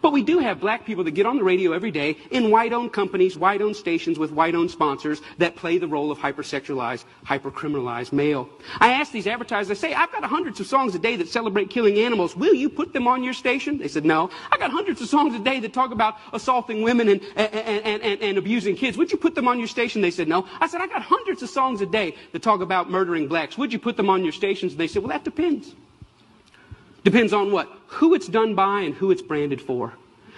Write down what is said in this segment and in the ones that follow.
But we do have black people that get on the radio every day in white-owned companies, white-owned stations with white-owned sponsors that play the role of hypersexualized, hypercriminalized male. I ask these advertisers, I say, I've got hundreds of songs a day that celebrate killing animals. Will you put them on your station? They said, no. I got hundreds of songs a day that talk about assaulting women and abusing kids. Would you put them on your station? They said, no. I said, I got hundreds of songs a day that talk about murdering blacks. Would you put them on your stations? They said, well, that depends. Depends on what? Who it's done by and who it's branded for.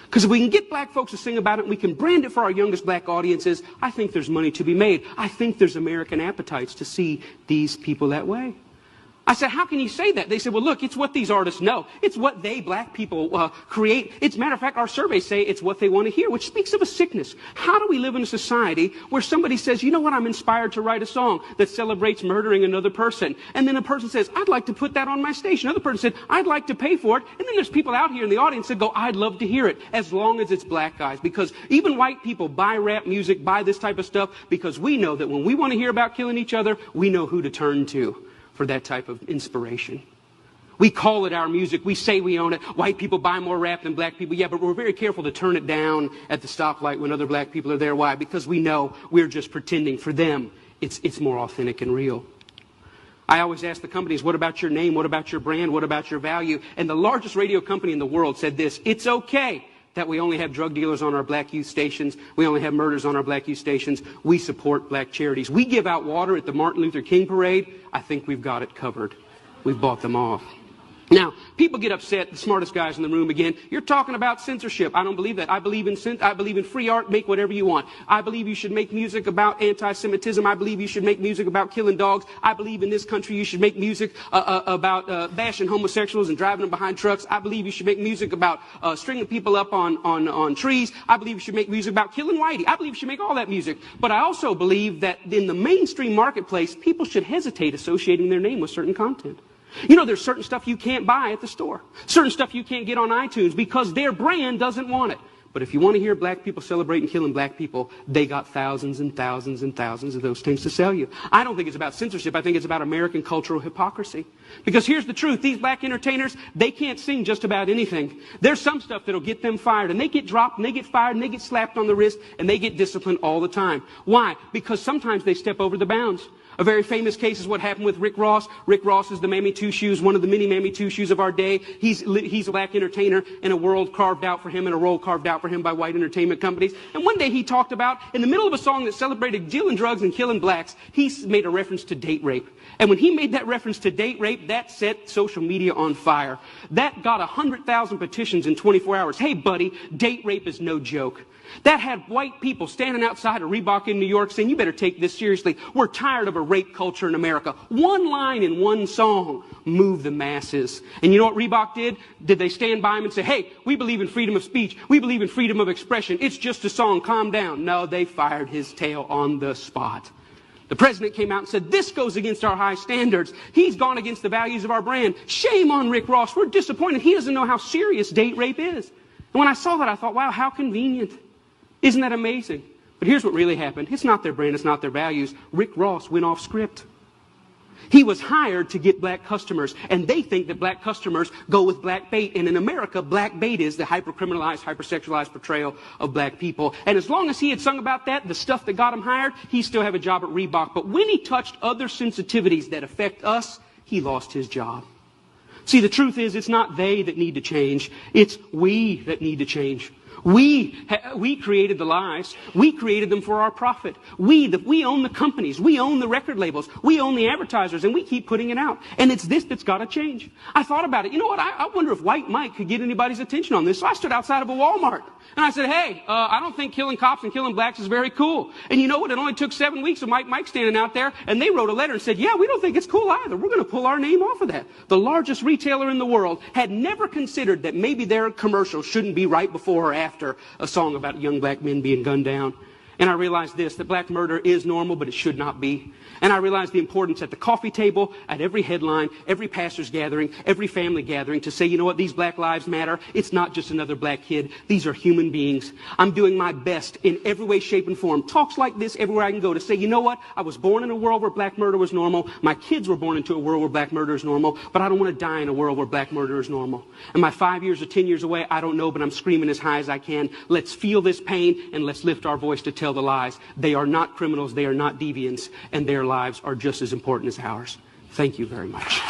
Because if we can get black folks to sing about it and we can brand it for our youngest black audiences, I think there's money to be made. I think there's American appetites to see these people that way. I said, how can you say that? They said, well, look, it's what these artists know. It's what they, black people, create. It's a matter of fact, our surveys say it's what they want to hear, which speaks of a sickness. How do we live in a society where somebody says, you know what, I'm inspired to write a song that celebrates murdering another person. And then a person says, I'd like to put that on my station. Another person said, I'd like to pay for it. And then there's people out here in the audience that go, I'd love to hear it, as long as it's black guys. Because even white people buy rap music, buy this type of stuff, because we know that when we want to hear about killing each other, we know who to turn to for that type of inspiration. We call it our music. We say we own it. White people buy more rap than black people. Yeah, but we're very careful to turn it down at the stoplight when other black people are there. Why? Because we know we're just pretending. For them, it's more authentic and real. I always ask the companies, what about your name? What about your brand? What about your value? And the largest radio company in the world said this: it's okay that we only have drug dealers on our black youth stations. We only have murders on our black youth stations. We support black charities. We give out water at the Martin Luther King parade. I think we've got it covered. We've bought them off. Now, people get upset, the smartest guys in the room again. You're talking about censorship. I don't believe that. I believe in free art. Make whatever you want. I believe you should make music about anti-Semitism. I believe you should make music about killing dogs. I believe in this country you should make music about bashing homosexuals and driving them behind trucks. I believe you should make music about stringing people up on trees. I believe you should make music about killing whitey. I believe you should make all that music. But I also believe that in the mainstream marketplace, people should hesitate associating their name with certain content. You know, there's certain stuff you can't buy at the store. Certain stuff you can't get on iTunes because their brand doesn't want it. But if you want to hear black people celebrating killing black people, they got thousands and thousands and thousands of those things to sell you. I don't think it's about censorship. I think it's about American cultural hypocrisy. Because here's the truth. These black entertainers, they can't sing just about anything. There's some stuff that'll get them fired. And they get dropped, and they get fired, and they get slapped on the wrist, and they get disciplined all the time. Why? Because sometimes they step over the bounds. A very famous case is what happened with Rick Ross. Rick Ross is the Mammy Two Shoes, one of the many Mammy Two Shoes of our day. He's a black entertainer in a world carved out for him, and a role carved out for him by white entertainment companies. And one day he talked about, in the middle of a song that celebrated dealing drugs and killing blacks, he made a reference to date rape. And when he made that reference to date rape, that set social media on fire. That got 100,000 petitions in 24 hours. Hey, buddy, date rape is no joke. That had white people standing outside of Reebok in New York saying, you better take this seriously. We're tired of a rape culture in America. One line in one song moved the masses. And you know what Reebok did? Did they stand by him and say, hey, we believe in freedom of speech. We believe in freedom of expression. It's just a song. Calm down. No, they fired his tail on the spot. The president came out and said, this goes against our high standards. He's gone against the values of our brand. Shame on Rick Ross. We're disappointed. He doesn't know how serious date rape is. And when I saw that, I thought, wow, how convenient. Isn't that amazing? But here's what really happened. It's not their brand. It's not their values. Rick Ross went off script. He was hired to get black customers, and they think that black customers go with black bait. And in America, black bait is the hypercriminalized, hypersexualized portrayal of black people. And as long as he had sung about that, the stuff that got him hired, he still have a job at Reebok. But when he touched other sensitivities that affect us, he lost his job. See, the truth is, it's not they that need to change. It's we that need to change. We created the lies. We created them for our profit. We own the companies. We own the record labels. We own the advertisers, and we keep putting it out. And it's this that's got to change. I thought about it. You know what? I wonder if White Mike could get anybody's attention on this. So I stood outside of a Walmart, and I said, hey, I don't think killing cops and killing blacks is very cool. And you know what? It only took 7 weeks of Mike standing out there, and they wrote a letter and said, yeah, we don't think it's cool either. We're going to pull our name off of that. The largest retailer in the world had never considered that maybe their commercial shouldn't be right before or after a song about young black men being gunned down. And I realized this, that black murder is normal, but it should not be. And I realized the importance at the coffee table, at every headline, every pastor's gathering, every family gathering to say, you know what, these black lives matter. It's not just another black kid. These are human beings. I'm doing my best in every way, shape, and form. Talks like this everywhere I can go to say, you know what, I was born in a world where black murder was normal. My kids were born into a world where black murder is normal, but I don't want to die in a world where black murder is normal. Am I 5 years or 10 years away? I don't know, but I'm screaming as high as I can. Let's feel this pain and let's lift our voice to tell the lies. They are not criminals, they are not deviants, and their lives are just as important as ours. Thank you very much.